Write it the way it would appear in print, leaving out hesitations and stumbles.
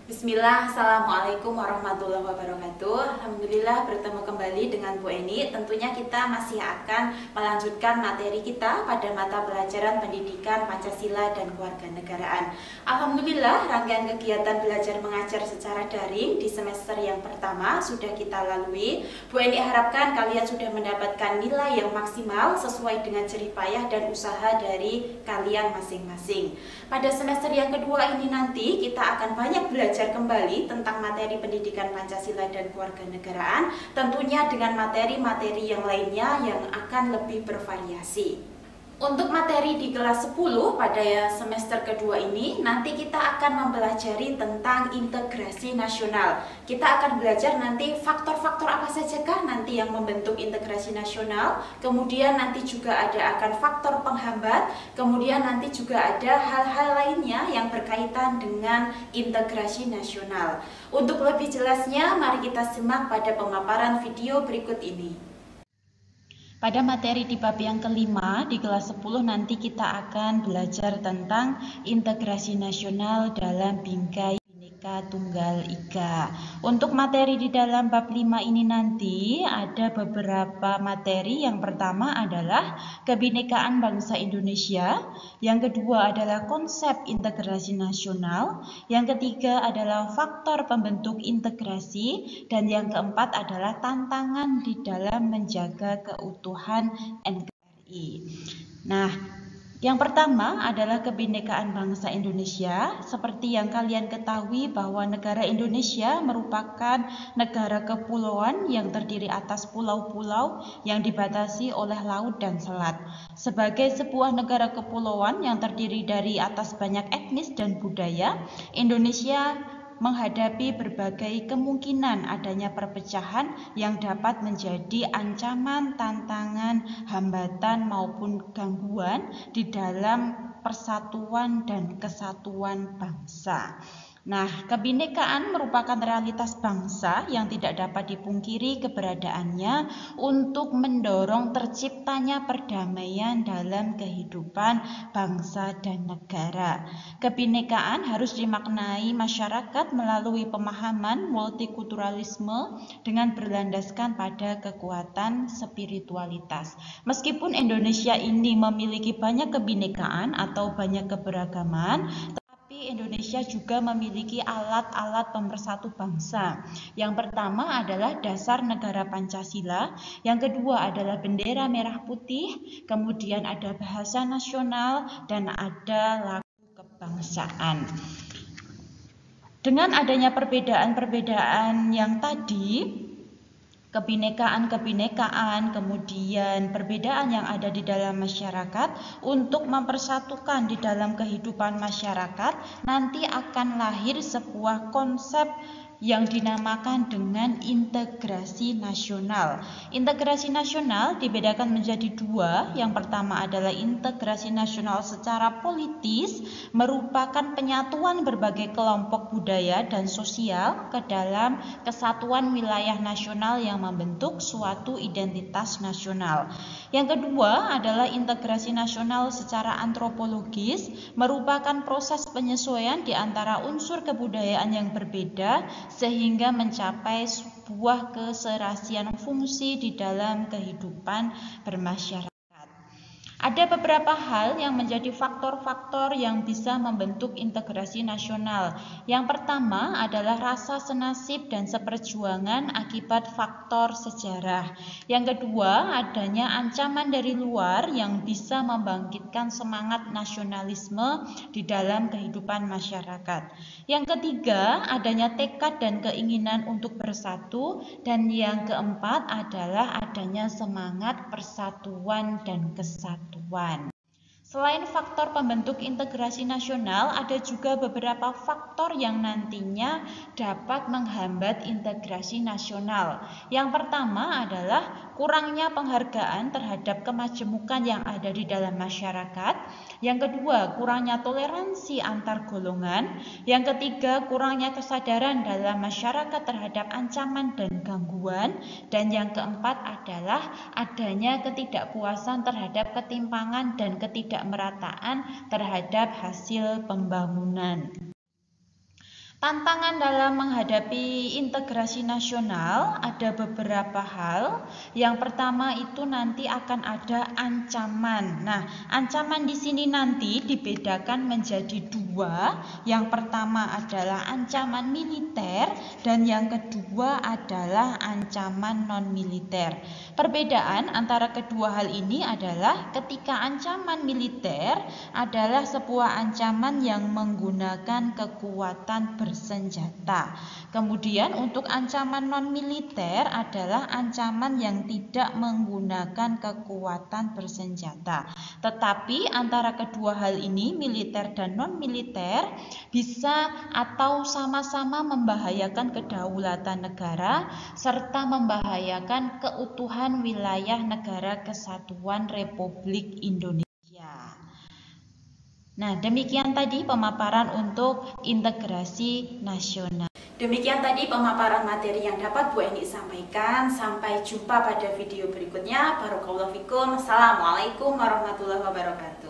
Bismillah, Assalamualaikum warahmatullahi wabarakatuh. Alhamdulillah bertemu kembali dengan Bu Eni. Tentunya kita masih akan melanjutkan materi kita pada mata pelajaran pendidikan Pancasila dan Kewarganegaraan. Alhamdulillah rangkaian kegiatan belajar mengajar secara daring di semester yang pertama sudah kita lalui. Bu Eni harapkan kalian sudah mendapatkan nilai yang maksimal sesuai dengan jerih payah dan usaha dari kalian masing-masing. Pada semester yang kedua ini nanti kita akan banyak belajar kembali tentang materi pendidikan Pancasila dan Kewarganegaraan, tentunya dengan materi-materi yang lainnya yang akan lebih bervariasi. Untuk materi di kelas 10 pada semester kedua ini, nanti kita akan mempelajari tentang integrasi nasional. Kita akan belajar nanti faktor-faktor apa sajakah nanti yang membentuk integrasi nasional, kemudian nanti juga akan faktor penghambat, kemudian nanti juga ada hal-hal lainnya yang berkaitan dengan integrasi nasional. Untuk lebih jelasnya, mari kita simak pada pemaparan video berikut ini. Pada materi di bab yang kelima di kelas 10 nanti kita akan belajar tentang integrasi nasional dalam bingkai Bhinneka Tunggal Ika. Untuk materi di dalam bab 5 ini nanti ada beberapa materi. Yang pertama adalah kebinekaan bangsa Indonesia, yang kedua adalah konsep integrasi nasional, yang ketiga adalah faktor pembentuk integrasi, dan yang keempat adalah tantangan di dalam menjaga keutuhan NKRI. Nah, yang pertama adalah kebinekaan bangsa Indonesia. Seperti yang kalian ketahui bahwa negara Indonesia merupakan negara kepulauan yang terdiri atas pulau-pulau yang dibatasi oleh laut dan selat. Sebagai sebuah negara kepulauan yang terdiri dari atas banyak etnis dan budaya, Indonesia menghadapi berbagai kemungkinan adanya perpecahan yang dapat menjadi ancaman, tantangan, hambatan maupun gangguan di dalam persatuan dan kesatuan bangsa. Nah, kebinekaan merupakan realitas bangsa yang tidak dapat dipungkiri keberadaannya untuk mendorong terciptanya perdamaian dalam kehidupan bangsa dan negara. Kebinekaan harus dimaknai masyarakat melalui pemahaman multikulturalisme dengan berlandaskan pada kekuatan spiritualitas. Meskipun Indonesia ini memiliki banyak kebinekaan atau banyak keberagaman, Indonesia juga memiliki alat-alat pemersatu bangsa. Yang pertama adalah dasar negara Pancasila, yang kedua adalah bendera merah putih, kemudian ada bahasa nasional, dan ada lagu kebangsaan. Dengan adanya perbedaan-perbedaan yang tadi, kebinekaan, kemudian perbedaan yang ada di dalam masyarakat, untuk mempersatukan di dalam kehidupan masyarakat, nanti akan lahir sebuah konsep yang dinamakan dengan integrasi nasional. Integrasi nasional dibedakan menjadi dua. Yang pertama adalah integrasi nasional secara politis, merupakan penyatuan berbagai kelompok budaya dan sosial ke dalam kesatuan wilayah nasional yang membentuk suatu identitas nasional. Yang kedua adalah integrasi nasional secara antropologis, merupakan proses penyesuaian di antara unsur kebudayaan yang berbeda sehingga mencapai sebuah keserasian fungsi di dalam kehidupan bermasyarakat. Ada beberapa hal yang menjadi faktor-faktor yang bisa membentuk integrasi nasional. Yang pertama adalah rasa senasib dan seperjuangan akibat faktor sejarah. Yang kedua, adanya ancaman dari luar yang bisa membangkitkan semangat nasionalisme di dalam kehidupan masyarakat. Yang ketiga, adanya tekad dan keinginan untuk bersatu. Dan yang keempat adalah adanya semangat persatuan dan kesatuan. Selain faktor pembentuk integrasi nasional, ada juga beberapa faktor yang nantinya dapat menghambat integrasi nasional. Yang pertama adalah kurangnya penghargaan terhadap kemajemukan yang ada di dalam masyarakat. Yang kedua, kurangnya toleransi antar golongan. Yang ketiga, kurangnya kesadaran dalam masyarakat terhadap ancaman dan gangguan. Dan yang keempat adalah adanya ketidakpuasan terhadap ketimpangan dan ketidakmerataan terhadap hasil pembangunan. Tantangan dalam menghadapi integrasi nasional ada beberapa hal. Yang pertama itu nanti akan ada ancaman. Nah, ancaman di sini nanti dibedakan menjadi dua. Yang pertama adalah ancaman militer dan yang kedua adalah ancaman non-militer. Perbedaan antara kedua hal ini adalah ketika ancaman militer adalah sebuah ancaman yang menggunakan kekuatan bersenjata. Kemudian untuk ancaman non-militer adalah ancaman yang tidak menggunakan kekuatan bersenjata. Tetapi antara kedua hal ini, militer dan non-militer, bisa atau sama-sama membahayakan kedaulatan negara serta membahayakan keutuhan wilayah negara kesatuan Republik Indonesia. Nah, demikian tadi pemaparan untuk integrasi nasional. Demikian tadi pemaparan materi yang dapat Bu Eni sampaikan. Sampai jumpa pada video berikutnya. Barakallahu fikum. Assalamualaikum warahmatullahi wabarakatuh.